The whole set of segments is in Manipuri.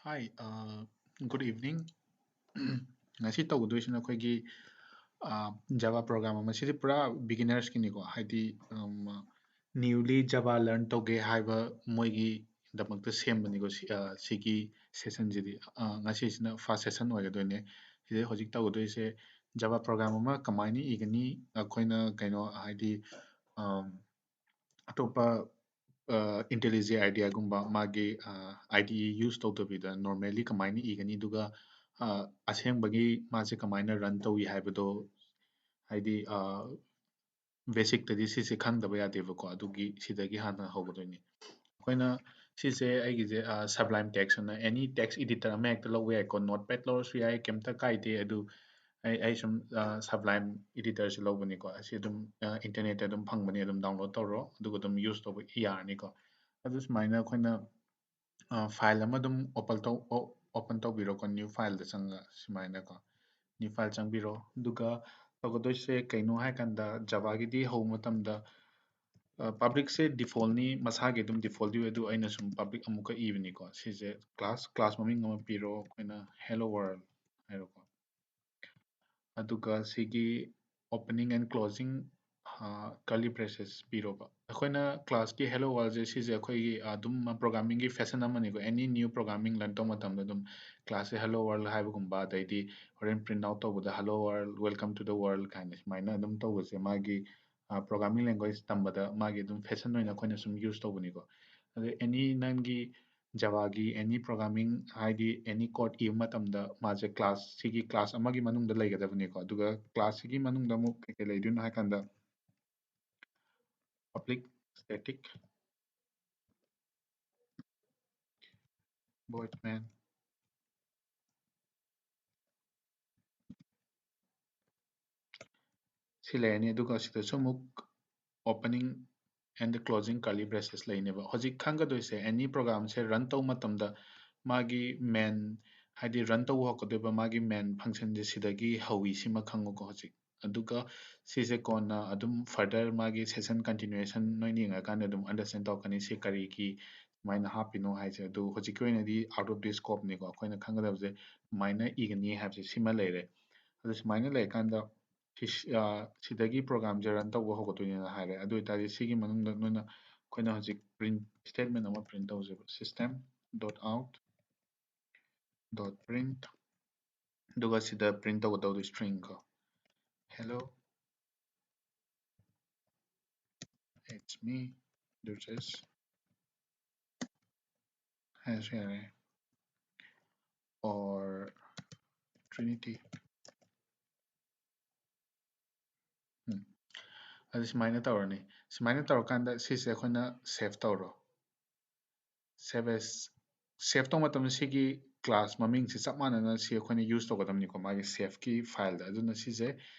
Hi, good evening. ꯉꯁꯤ ꯇꯧꯒꯗꯣꯏꯁꯤꯅ ꯑꯩꯈꯣꯏꯒꯤ ꯖꯥꯚꯥ ꯄ꯭ꯔꯣꯒ꯭ꯔꯥꯝ ꯑꯃ ꯁꯤꯗꯤ ꯄꯨꯔꯥ ꯕꯤꯒꯤꯅꯔꯁꯀꯤꯅꯤꯀꯣ ꯍꯥꯏꯗꯤ ꯅ꯭ꯌꯨꯂꯤ ꯖꯥꯚꯥ ꯂꯔꯟ ꯇꯧꯒꯦ ꯍꯥꯏꯕ ꯃꯣꯏꯒꯤꯗꯃꯛꯇ ꯁꯦꯝꯕꯅꯤꯀꯣ ꯁꯤꯒꯤ ꯁꯦꯁꯟꯁꯤꯗꯤ ꯉꯁꯤꯁꯤꯅ ꯐꯥꯔꯁ ꯁꯦꯁꯟ ꯑꯣꯏꯒꯗꯣꯏꯅꯦ ꯁꯤꯗꯩ ꯍꯧꯖꯤꯛ ꯇꯧꯒꯗꯣꯏꯁꯦ ꯖꯥꯚꯥ ꯄ꯭ꯔꯣꯒ꯭ꯔꯥꯝ ꯑꯃ ꯀꯃꯥꯏꯅ ꯏꯒꯅꯤ ꯑꯩꯈꯣꯏꯅ ꯀꯩꯅꯣ ꯍꯥꯏꯗꯤ ꯑꯇꯣꯞꯄ IntelliJ IDEAꯒꯨꯝꯕ ꯃꯥꯒꯤ IDE ꯌꯨꯁ ꯇꯧꯗꯕꯤꯗ ꯅꯣꯔꯃꯦꯜꯂꯤ ꯀꯃꯥꯏꯅ ꯏꯒꯅꯤ ꯑꯗꯨꯒ ꯑꯁꯦꯡꯕꯒꯤ ꯃꯥꯁꯦ ꯀꯃꯥꯏꯅ ꯔꯟ ꯇꯧꯏ ꯍꯥꯏꯕꯗꯣ ꯍꯥꯏꯗꯤ ꯕꯦꯁꯤꯛꯇꯗꯤ ꯁꯤꯁꯦ ꯈꯪꯗꯕ ꯌꯥꯗꯦꯕꯀꯣ ꯑꯗꯨꯒꯤ ꯁꯤꯗꯒꯤ ꯍꯥꯟꯅ ꯍꯧꯒꯗꯣꯏꯅꯤ ꯑꯩꯈꯣꯏꯅ ꯁꯤꯁꯦ ꯑꯩꯒꯤꯁꯦ ꯁꯕ꯭ꯂꯥꯏꯝ ꯇꯦꯛꯁ ꯑꯅ ꯑꯦꯅꯤ ꯇꯦꯛꯁ ꯏꯗꯤꯇꯔ ꯑꯃ ꯍꯦꯛꯇ ꯂꯧꯕ ꯌꯥꯏꯀꯣ ꯅꯣꯠꯄꯦꯗ ꯂꯧꯔꯁꯨ ꯌꯥꯏ ꯀꯩꯝꯇ ꯀꯥꯏꯗꯦ ꯑꯗꯨ ꯑꯩ ꯁꯨꯝ ꯁꯕ꯭ꯂꯥꯏꯝ ꯏꯗꯤꯇꯔꯁꯦ ꯂꯧꯕꯅꯤꯀꯣ ꯑꯁꯤ ꯑꯗꯨꯝ ꯏꯟꯇꯔꯅꯦꯠꯇ ꯑꯗꯨꯝ ꯐꯪꯕꯅꯤ ꯑꯗꯨꯝ ꯗꯥꯎꯟꯂꯣꯗ ꯇꯧꯔꯣ ꯑꯗꯨꯒ ꯑꯗꯨꯝ ꯌꯨꯁ ꯇꯧꯕ ꯌꯥꯔꯅꯤꯀꯣ ꯑꯗꯨ ꯁꯨꯃꯥꯏꯅ ꯑꯩꯈꯣꯏꯅ ꯐꯥꯏꯜ ꯑꯃ ꯑꯗꯨꯝ ꯑꯣꯄꯟ ꯇꯧꯕꯤꯔꯣꯀꯣ ꯅ꯭ꯌꯨ ꯐꯥꯏꯜꯗ ꯆꯪꯉꯒ ꯁꯨꯃꯥꯏꯅꯀꯣ ꯅ꯭ꯌꯨ ꯐꯥꯏꯜ ꯆꯪꯕꯤꯔꯣ ꯑꯗꯨꯒ ꯇꯧꯒꯗꯣꯏꯁꯦ ꯀꯩꯅꯣ ꯍꯥꯏꯀꯥꯟꯗ ꯖꯥꯚꯥꯒꯤꯗꯤ ꯍꯧꯕ ꯃꯇꯝꯗ ꯄꯥꯕ꯭ꯂꯤꯛꯁꯦ ꯗꯤꯐꯣꯜꯠꯅꯤ ꯃꯁꯥꯒꯤ ꯑꯗꯨꯝ ꯗꯤꯐꯣꯜꯠ ꯑꯣꯏ ꯑꯗꯨ ꯑꯩꯅ ꯁꯨꯝ ꯄꯥꯕ꯭ꯂꯤꯛ ꯑꯃꯨꯛꯀ ꯏꯕꯅꯤꯀꯣ ꯁꯤꯁꯦ ꯀ꯭ꯂꯥꯁ ꯃꯃꯤꯡ ꯑꯃ ꯄꯤꯔꯣ ꯑꯩꯈꯣꯏꯅ ꯍꯦꯜꯂꯣ ꯋꯥꯔꯜ ꯍꯥꯏꯔꯣꯀꯣ ꯑꯗꯨꯒ ꯁꯤꯒꯤ ꯑꯣꯄꯅꯤꯡ ꯑꯦꯟ ꯀ꯭ꯂꯣꯖꯤꯡ ꯀꯔꯂꯤ ꯕ꯭ꯔꯦꯁꯦꯁ ꯄꯤꯔꯣꯕ ꯑꯩꯈꯣꯏꯅ ꯀ꯭ꯂꯥꯁꯀꯤ ꯍꯦꯜꯂꯣ ꯋꯥꯔꯜꯁꯦ ꯁꯤꯁꯦ ꯑꯩꯈꯣꯏꯒꯤ ꯑꯗꯨꯝ ꯄ꯭ꯔꯣꯒꯥꯃꯤꯡꯒꯤ ꯐꯦꯁꯟ ꯑꯃꯅꯤꯀꯣ ꯑꯦꯅꯤ ꯅ꯭ꯌꯨ ꯄ꯭ꯔꯣꯒꯥꯃꯤꯡ ꯂꯔꯟ ꯇꯧꯕ ꯃꯇꯝꯗ ꯑꯗꯨꯝ ꯀ꯭ꯂꯥꯁꯁꯦ ꯍꯦꯜꯂꯣ ꯋꯥꯔꯜ ꯍꯥꯏꯕꯒꯨꯝꯕ ꯑꯗꯩꯗꯤ ꯍꯣꯔꯦꯟ ꯄ꯭ꯔꯤꯟꯠ ꯑꯥꯎꯠ ꯇꯧꯕꯗ ꯍꯦꯜꯂꯣ ꯋꯥꯔꯜ ꯋꯦꯜꯀꯝ ꯇꯨ ꯗ ꯋꯥꯔꯜ ꯀꯥꯏꯅ ꯁꯨꯃꯥꯏꯅ ꯑꯗꯨꯝ ꯇꯧꯕꯁꯦ ꯃꯥꯒꯤ ꯄ꯭ꯔꯣꯒꯥꯃꯤꯡ ꯂꯦꯡꯒ꯭ꯋꯦꯖ ꯇꯝꯕꯗ ꯃꯥꯒꯤ ꯑꯗꯨꯝ ꯐꯦꯁꯟ ꯑꯣꯏꯅ ꯑꯩꯈꯣꯏꯅ ꯁꯨꯝ ꯌꯨꯁ ꯇꯧꯕꯅꯤꯀꯣ ꯑꯗ ꯑꯦꯅꯤ ꯅꯪꯒꯤ ꯖꯥꯚꯥꯒꯤ ꯑꯦꯅꯤ ꯄ꯭ꯔꯣꯒꯥꯃꯤꯡ ꯍꯥꯏꯗꯤ ꯑꯦꯅꯤ ꯀꯣꯗ ꯏꯕ ꯃꯇꯝꯗ ꯃꯥꯁꯦ ꯁꯤꯒꯤ ꯀ꯭ꯂꯥꯁ ꯑꯃꯒꯤ ꯃꯅꯨꯡꯗ ꯂꯩꯒꯗꯕꯅꯤꯀꯣ ꯑꯗꯨꯒ ꯀ꯭ꯂꯥꯁꯁꯤꯒꯤ ꯃꯅꯨꯡꯗ ꯑꯃꯨꯛ ꯀꯩꯀꯩ ꯂꯩꯗꯣꯏꯅꯣ ꯍꯥꯏꯀꯥꯟꯗ ꯄꯕ꯭ꯂꯤꯛ ꯁ꯭ꯇꯦꯇꯤꯛ void main ꯁꯤ ꯂꯩꯔꯅꯤ ꯑꯗꯨꯒ ꯁꯤꯗꯁꯨ ꯑꯃꯨꯛ opening and the closing curly braces ꯂꯩꯅꯦꯕ ꯍꯧꯖꯤꯛ ꯈꯪꯒꯗꯣꯏꯁꯦ ꯑꯦꯅꯤ ꯄ꯭ꯔꯣꯒꯥꯝꯁꯦ ꯔꯟ ꯇꯧꯕ ꯃꯇꯝꯗ ꯃꯥꯒꯤ ꯃꯦꯟ ꯍꯥꯏꯗꯤ ꯔꯟ ꯇꯧꯕ ꯍꯧꯔꯛꯀꯗꯣꯏꯕ ꯃꯥꯒꯤ ꯃꯦꯟ ꯐꯪꯁꯟꯁꯦ ꯁꯤꯗꯒꯤ ꯍꯧꯋꯤ ꯁꯤꯃ ꯈꯪꯉꯨꯀꯣ ꯍꯧꯖꯤꯛ ꯑꯗꯨꯒ ꯁꯤꯁꯦ ꯀꯣꯟꯅ ꯑꯗꯨꯝ ꯐꯔꯗꯔ ꯃꯥꯒꯤ ꯁꯦꯁꯟ ꯀꯟꯇꯤꯅ꯭ꯌꯨꯑꯦꯁꯟ ꯅꯣꯏꯅ ꯌꯦꯡꯉꯀꯥꯟꯗ ꯑꯗꯨꯝ ꯑꯟꯗꯔꯁꯇꯦꯟ ꯇꯧꯔꯛꯀꯅꯤ ꯁꯤ ꯀꯔꯤꯒꯤ ꯁꯨꯃꯥꯏꯅ ꯍꯥꯞꯄꯤꯅꯣ ꯍꯥꯏꯁꯦ ꯑꯗꯨ ꯍꯧꯖꯤꯛꯀꯤ ꯑꯣꯏꯅꯗꯤ ꯑꯥꯎꯠ ꯑꯣꯐ ꯗꯤ ꯁ꯭ꯀꯣꯞꯅꯤꯀꯣ ꯑꯩꯈꯣꯏꯅ ꯈꯪꯒꯗꯕꯁꯦ ꯀꯃꯥꯏꯅ ꯏꯒꯅꯤ ꯍꯥꯏꯕꯁꯦ ꯁꯤꯃ ꯂꯩꯔꯦ ꯑꯗꯨ ꯁꯨꯃꯥꯏꯅ ꯂꯩꯔꯀꯥꯟꯗ ꯁꯤꯗꯒꯤ ꯄ꯭ꯔꯣꯒꯥꯝꯁꯦ ꯔꯟ ꯇꯧꯕ ꯍꯧꯒꯗꯣꯏꯅꯦꯅ ꯍꯥꯏꯔꯦ ꯑꯗꯨ ꯑꯣꯏꯇꯥꯔꯗꯤ ꯁꯤꯒꯤ ꯃꯅꯨꯡꯗ ꯅꯣꯏꯅ ꯑꯩꯈꯣꯏꯅ ꯍꯧꯖꯤꯛ ꯄ꯭ꯔꯤꯟ ꯁ꯭ꯇꯦꯠꯃꯦꯟ ꯑꯃ ꯄ꯭ꯔꯤꯟ ꯇꯧꯖꯦꯕ system dot out dot print ꯑꯗꯨꯒ ꯁꯤꯗ ꯄ꯭ꯔꯤꯟꯠ ꯇꯧꯒꯗꯧꯗꯣ ꯁ꯭ꯇ꯭ꯔꯤꯡ ꯀꯣ hello it's me Durges ꯍꯥꯏꯔꯁꯨ ꯌꯥꯔꯦ or Trinity ꯑꯗꯨ ꯁꯨꯃꯥꯏꯅ ꯇꯧꯔꯅꯤ ꯁꯨꯃꯥꯏꯅ ꯇꯧꯔꯀꯥꯟꯗ ꯁꯤꯁꯦ ꯑꯩꯈꯣꯏꯅ ꯁꯦꯚ ꯇꯧꯔꯣ ꯁꯦꯚ ꯑꯦꯁ ꯁꯦꯚ ꯇꯧꯕ ꯃꯇꯝꯗ ꯁꯤꯒꯤ ꯀ꯭ꯂꯥꯁ ꯃꯃꯤꯡꯁꯦ ꯆꯞ ꯃꯥꯟꯅꯅ ꯁꯤ ꯑꯩꯈꯣꯏꯅ ꯌꯨꯁ ꯇꯧꯒꯗꯕꯅꯤꯀꯣ ꯃꯥꯒꯤ ꯁꯦꯐꯀꯤ ꯐꯥꯏꯜꯗ ꯑꯗꯨꯅ ꯁꯤꯁꯦ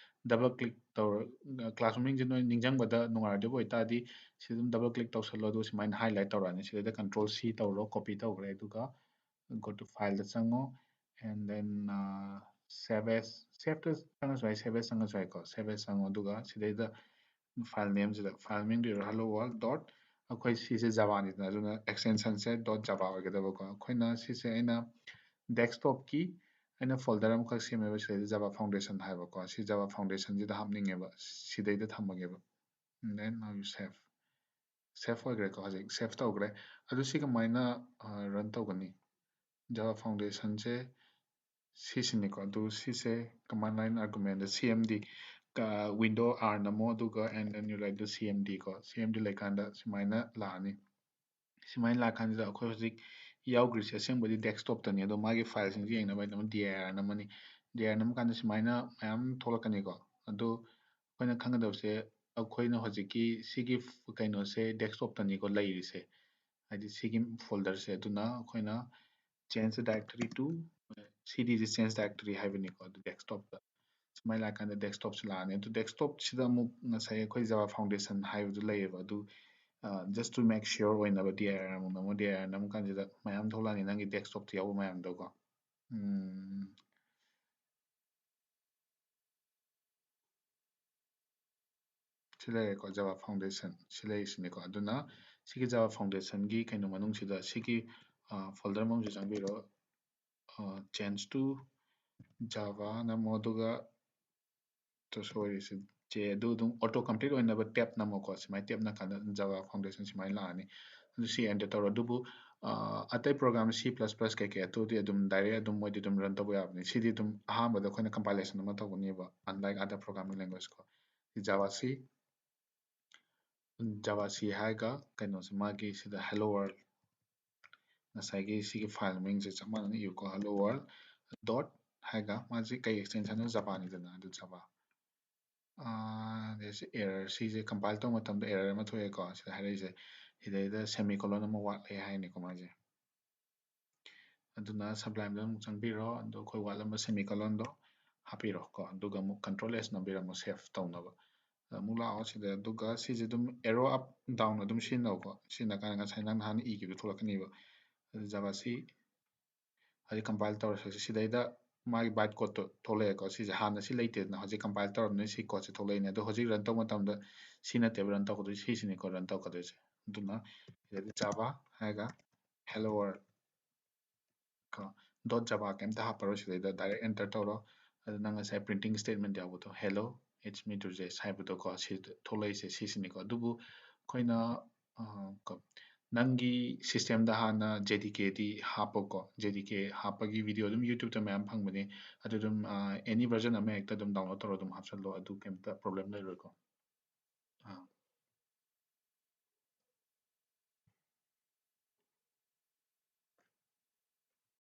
ꯗꯕꯜ ꯀ꯭ꯂꯤꯛ ꯇꯧꯔ ꯀ꯭ꯂꯥꯁ ꯃꯃꯤꯡꯁꯦ ꯅꯣꯏ ꯅꯤꯡꯁꯤꯡꯕꯗ ꯅꯨꯡꯉꯥꯏꯔꯣꯏꯗꯕ ꯑꯣꯏꯇꯥꯔꯗꯤ ꯁꯤ ꯑꯗꯨꯝ ꯗꯕꯜ ꯀ꯭ꯂꯤꯛ ꯇꯧꯁꯜꯂꯣ ꯑꯗꯨꯒ ꯁꯨꯃꯥꯏꯅ ꯍꯥꯏꯂꯥꯏꯠ ꯇꯧꯔꯛꯑꯅꯤ ꯁꯤꯗꯩꯗ ꯀꯟꯇ꯭ꯔꯣꯜ ꯁꯤ ꯇꯧꯔꯣ ꯀꯣꯄꯤ ꯇꯧꯈ꯭ꯔꯦ ꯑꯗꯨꯒ go to ꯐꯥꯏꯜꯗ ꯆꯪꯉꯣ and then save as ꯁꯦꯚꯇ ꯆꯪꯉꯁꯨ ꯌꯥꯏ ꯁꯦꯚ ꯑꯦꯁ ꯆꯪꯉꯁꯨ ꯌꯥꯏꯀꯣ ꯁꯦꯚ ꯑꯦꯁ ꯆꯪꯉꯣ ꯑꯗꯨꯒ ꯁꯤꯗꯩꯗ ꯐꯥꯏꯜ ꯅꯦꯝꯁꯤꯗ ꯐꯥꯏꯜ ꯃꯃꯤꯡꯗꯨ ꯏꯔꯣ hello world dot ꯑꯩꯈꯣꯏ ꯁꯤꯁꯦ ꯖꯥꯚꯥꯅꯤꯗꯅ ꯑꯗꯨꯅ ꯑꯦꯛꯁꯇꯦꯟꯁꯟꯁꯦ ꯗꯣꯠ ꯖꯥꯚꯥ ꯑꯣꯏꯒꯗꯕꯀꯣ ꯑꯩꯈꯣꯏꯅ ꯁꯤꯁꯦ ꯑꯩꯅ ꯗꯦꯛꯁꯇꯣꯞꯀꯤ ꯑꯩꯅ ꯐꯣꯜꯗꯔ ꯑꯃꯈꯛ ꯁꯦꯝꯃꯦꯕ ꯁꯤꯗꯩꯗ ꯖꯥꯚꯥ ꯐꯥꯎꯟꯗꯦꯁꯟ ꯍꯥꯏꯕꯀꯣ ꯁꯤ ꯖꯥꯚꯥ ꯐꯥꯎꯟꯗꯦꯁꯟꯁꯤꯗ ꯍꯥꯞꯅꯤꯡꯉꯦꯕ ꯁꯤꯗꯩꯗ ꯊꯝꯃꯒꯦꯕ then now you save safe ꯑꯣꯏꯈ꯭ꯔꯦꯀꯣ ꯍꯧꯖꯤꯛ ꯁꯦꯐ ꯇꯧꯈ꯭ꯔꯦ ꯑꯗꯨ ꯁꯤ ꯀꯃꯥꯏꯅ ꯔꯟ ꯇꯧꯒꯅꯤ ꯖꯥꯚꯥ ꯐꯥꯎꯟꯗꯦꯁꯟꯁꯦ ꯁꯤꯁꯤꯅꯤꯀꯣ ꯑꯗꯨ ꯁꯤꯁꯦ ꯀꯃꯥꯟ ꯂꯥꯏꯟ ꯑꯥꯔꯒꯨꯃꯦꯟꯗ CMD ꯋꯤꯟꯗꯣ R ꯅꯝꯃꯣ ꯑꯗꯨꯒ and then you write the CMD ꯀꯣ CMD ꯂꯩꯀꯥꯟꯗ ꯁꯨꯃꯥꯏꯅ ꯂꯥꯛꯑꯅꯤ ꯁꯨꯃꯥꯏꯅ ꯂꯥꯛꯀꯥꯟꯁꯤꯗ ꯑꯩꯈꯣꯏ ꯍꯧꯖꯤꯛ ꯌꯥꯎꯈ꯭ꯔꯤꯁꯦ ꯑꯁꯦꯡꯕꯗꯤ ꯗꯦꯛꯁꯇꯣꯞꯇꯅꯤ ꯑꯗꯣ ꯃꯥꯒꯤ ꯐꯥꯏꯜꯁꯤꯡꯁꯦ ꯌꯦꯡꯅꯕ ꯑꯗꯨꯝ dir ꯅꯝꯃꯅꯤ dir ꯅꯝꯃꯀꯥꯟꯗ ꯁꯨꯃꯥꯏꯅ ꯃꯌꯥꯝ ꯊꯣꯛꯂꯛꯀꯅꯤꯀꯣ ꯑꯗꯣ ꯑꯩꯈꯣꯏꯅ ꯈꯪꯒꯗꯕꯁꯦ ꯑꯩꯈꯣꯏꯅ ꯍꯧꯖꯤꯛꯀꯤ ꯁꯤꯒꯤ ꯀꯩꯅꯣꯁꯦ ꯗꯦꯛꯁꯇꯣꯞꯇꯅꯤꯀꯣ ꯂꯩꯔꯤꯁꯦ ꯍꯥꯏꯗꯤ ꯁꯤꯒꯤ ꯐꯣꯜꯗꯔꯁꯦ ꯑꯗꯨꯅ ꯑꯩꯈꯣꯏꯅ change the directory to cdꯁꯦ change directory ꯍꯥꯏꯕꯅꯤꯀꯣ ꯑꯗꯨ ꯗꯦꯛꯁꯇꯣꯞꯇ ꯁꯨꯃꯥꯏꯅ ꯂꯥꯛꯀꯥꯟꯗ ꯗꯦꯛꯁꯇꯣꯞꯁꯦ ꯂꯥꯛꯑꯅꯤ ꯑꯗꯨ ꯗꯦꯛꯁꯇꯣꯞꯁꯤꯗ ꯑꯃꯨꯛ ꯉꯁꯥꯏ ꯑꯩꯈꯣꯏ ꯖꯥꯚꯥ ꯐꯥꯎꯟꯗꯦꯁꯟ ꯍꯥꯏꯕꯗꯨ ꯂꯩꯌꯦꯕ ꯑꯗꯨ just to make sure ꯑꯣꯏꯅꯕ dir ꯑꯃꯨꯛ ꯅꯝꯃꯣ dir ꯅꯝꯃ ꯀꯥꯟꯁꯤꯗ ꯃꯌꯥꯝ ꯊꯣꯛꯂꯛꯑꯅꯤ ꯅꯪꯒꯤ ꯗꯦꯛꯁꯇꯣꯞꯇ ꯌꯥꯎꯕ ꯃꯌꯥꯝꯗꯣꯀꯣ ꯁꯤ ꯂꯩꯔꯦꯀꯣ ꯖꯥꯚꯥ ꯐꯥꯎꯟꯗꯦꯁꯟ ꯁꯤ ꯂꯩꯔꯤꯁꯤꯅꯦꯀꯣ ꯑꯗꯨꯅ ꯁꯤꯒꯤ ꯖꯥꯚꯥ ꯐꯥꯎꯟꯗꯦꯁꯟꯒꯤ ꯀꯩꯅꯣ ꯃꯅꯨꯡꯁꯤꯗ ꯁꯤꯒꯤ ꯐꯣꯜꯗꯔ ꯃꯅꯨꯡꯁꯤꯗ ꯆꯪꯕꯤꯔꯣ change to Java ꯅꯝꯃꯣ ꯑꯗꯨꯒ ꯁꯣꯏꯔꯤꯁꯦ ꯖꯦ ꯑꯗꯨ ꯑꯗꯨꯝ ꯑꯣꯇꯣ ꯀꯝꯄ꯭ꯂꯤꯠ ꯑꯣꯏꯅꯕ ꯇꯦꯞ ꯅꯝꯃꯣꯀꯣ ꯁꯨꯃꯥꯏꯅ ꯇꯦꯞ ꯅꯝꯀꯥꯟꯗ ꯖꯥꯚꯥ ꯐꯥꯎꯟꯗꯦꯁꯟ ꯁꯨꯃꯥꯏꯅ ꯂꯥꯛꯑꯅꯤ ꯑꯗꯨ ꯁꯤ ꯑꯦꯟꯇꯔ ꯇꯧꯔꯣ ꯑꯗꯨꯕꯨ ꯑꯇꯩ ꯄ꯭ꯔꯣꯒ꯭ꯔꯥꯝ ꯁꯤ ꯄ꯭ꯂꯁ ꯄ꯭ꯂꯁ ꯀꯩꯀꯩ ꯑꯗꯨꯗꯤ ꯑꯗꯨꯝ ꯗꯥꯏꯔꯦꯛ ꯑꯗꯨꯝ ꯃꯣꯏꯗꯤ ꯑꯗꯨꯝ ꯔꯟ ꯇꯧꯕ ꯌꯥꯕꯅꯤ ꯁꯤꯗꯤ ꯑꯗꯨꯝ ꯑꯍꯥꯟꯕꯗ ꯑꯩꯈꯣꯏꯅ ꯀꯝꯄꯥꯏꯂꯦꯁꯟ ꯑꯃ ꯇꯧꯒꯅꯦꯕ ꯑꯟꯂꯥꯏꯛ ꯑꯗꯔ ꯄ꯭ꯔꯣꯒ꯭ꯔꯥꯃꯤꯡ ꯂꯦꯡꯒ꯭ꯋꯦꯖ ꯀꯣ ꯖꯥꯚꯥ ꯁꯤ ꯍꯥꯏꯔꯒ ꯀꯩꯅꯣꯁꯦ ꯃꯥꯒꯤ ꯁꯤꯗ ꯍꯦꯜꯂꯣ ꯋꯥꯔꯜ ꯉꯁꯥꯏꯒꯤ ꯁꯤꯒꯤ ꯐꯥꯏꯜ ꯃꯃꯤꯡꯁꯦ ꯆꯞ ꯃꯥꯟꯅꯅ ꯏꯌꯨꯀꯣ ꯍꯦꯜꯂꯣ ꯋꯥꯔꯜ ꯗꯣꯠ ꯍꯥꯏꯔꯒ ꯃꯥꯁꯤ ꯀꯩ ꯑꯦꯛꯁꯇꯦꯟꯁꯟꯅꯣ ꯖꯥꯚꯥꯅꯤꯗꯅ ꯑꯗꯨ ꯖꯥꯚꯥ ꯁꯤ ꯑꯦꯔꯔ ꯁꯤꯁꯦ ꯀꯝꯄꯥꯏꯜ ꯇꯧꯕ ꯃꯇꯝꯗ ꯑꯦꯔꯔ ꯑꯃ ꯊꯣꯛꯑꯦꯀꯣ ꯁꯤꯗ ꯍꯥꯏꯔꯛꯏꯁꯦ ꯁꯤꯗꯩꯗ ꯁꯦꯃꯤꯀꯣꯂꯟ ꯑꯃ ꯋꯥꯠꯂꯦ ꯍꯥꯏꯅꯤꯀꯣ ꯃꯥꯁꯦ ꯑꯗꯨꯅ ꯁꯕ꯭ꯂꯥꯏꯝꯗ ꯑꯃꯨꯛ ꯆꯪꯕꯤꯔꯣ ꯑꯗꯣ ꯑꯩꯈꯣꯏ ꯋꯥꯠꯂꯝꯕ ꯁꯦꯃꯤꯀꯣꯂꯟꯗꯣ ꯍꯥꯞꯄꯤꯔꯣ ꯀꯣ ꯑꯗꯨꯒ ꯑꯃꯨꯛ ꯀꯟꯇ꯭ꯔꯣꯜ ꯑꯦꯁ ꯅꯝꯕꯤꯔꯝꯃꯣ ꯁꯦꯐ ꯇꯧꯅꯕ ꯑꯃꯨꯛ ꯂꯥꯛꯑꯣ ꯁꯤꯗ ꯑꯗꯨꯒ ꯁꯤꯁꯦ ꯑꯗꯨꯝ ꯑꯦꯔꯣ ꯑꯞ ꯗꯥꯎꯟ ꯑꯗꯨꯝ ꯁꯤꯖꯤꯟꯅꯧꯀꯣ ꯁꯤꯖꯤꯟꯅ ꯀꯥꯟꯗ ꯉꯁꯥꯏ ꯅꯪ ꯍꯥꯟꯅ ꯏꯈꯤꯕꯗꯣ ꯊꯣꯛꯂꯛꯀꯅꯤꯕ ꯑꯗꯨ ꯖꯥꯚꯥꯁꯤ ꯍꯧꯖꯤꯛ ꯀꯝꯄꯥꯏꯜ ꯇꯧꯔꯁꯦ ꯁꯤꯗꯩꯗ ꯃꯥꯒꯤ ꯕꯥꯏꯠ ꯀꯣꯠꯇꯣ ꯊꯣꯛꯂꯛꯑꯦꯀꯣ ꯁꯤꯁꯦ ꯍꯥꯟꯅ ꯁꯤ ꯂꯩꯇꯦꯗꯅ ꯍꯧꯖꯤꯛ ꯀꯝꯄꯥꯏꯜ ꯇꯧꯔꯕꯅꯤꯅ ꯁꯤ ꯀꯣꯠꯁꯦ ꯊꯣꯛꯂꯛꯏꯅꯦ ꯑꯗꯣ ꯍꯧꯖꯤꯛ ꯔꯟ ꯇꯧꯕ ꯃꯇꯝꯗ ꯁꯤ ꯅꯠꯇꯦꯕ ꯔꯟ ꯇꯧꯒꯗꯣꯏꯁꯦ ꯁꯤꯁꯤꯅꯤꯀꯣ ꯔꯟ ꯇꯧꯒꯗꯣꯏꯁꯦ ꯑꯗꯨꯅ ꯁꯤꯗꯩꯗ ꯖꯥꯚꯥ ꯍꯥꯏꯔꯒ ꯍꯦꯜꯂꯣ ꯋꯥꯔꯜ ꯀꯣ ꯗꯣꯠ ꯖꯥꯚꯥ ꯀꯩꯝꯇ ꯍꯥꯞꯄꯔꯣꯏ ꯁꯤꯗꯩꯗ ꯗꯥꯏꯔꯦꯛ ꯑꯦꯟꯇꯔ ꯇꯧꯔꯣ ꯑꯗꯨ ꯅꯪ ꯉꯁꯥꯏ ꯄ꯭ꯔꯤꯟꯇꯤꯡ ꯁ꯭ꯇꯦꯠꯃꯦꯟ ꯌꯥꯎꯕꯗꯣ ꯍꯦꯜꯂꯣ ꯏꯠꯁ ꯃꯤ ꯗꯨꯔꯖꯦꯁ ꯍꯥꯏꯕꯗꯣꯀꯣ ꯁꯤꯗ ꯊꯣꯛꯂꯛꯏꯁꯦ ꯁꯤꯁꯤꯅꯤꯀꯣ ꯑꯗꯨꯕꯨ ꯑꯩꯈꯣꯏꯅ ꯅꯪꯒꯤ ꯁꯤꯁꯇꯦꯝꯗ ꯍꯥꯟꯅ ꯖꯦꯗꯤꯀꯦꯗꯤ ꯍꯥꯞꯄꯣꯀꯣ ꯖꯦꯗꯤꯀꯦ ꯍꯥꯞꯄꯒꯤ ꯚꯤꯗꯤꯑꯣ ꯑꯗꯨꯝ ꯌꯨꯇ꯭ꯌꯨꯕꯇ ꯃꯌꯥꯝ ꯐꯪꯕꯅꯤ ꯑꯗꯨ ꯑꯗꯨꯝ ꯑꯦꯅꯤ ꯚꯔꯖꯟ ꯑꯃ ꯍꯦꯛꯇ ꯑꯗꯨꯝ ꯗꯥꯎꯟꯂꯣꯗ ꯇꯧꯔ ꯑꯗꯨꯝ ꯍꯥꯞꯆꯜꯂꯣ ꯑꯗꯨ ꯀꯩꯝꯇ ꯄ꯭ꯔꯣꯕ꯭ꯂꯦꯝ ꯂꯩꯔꯣꯏꯀꯣ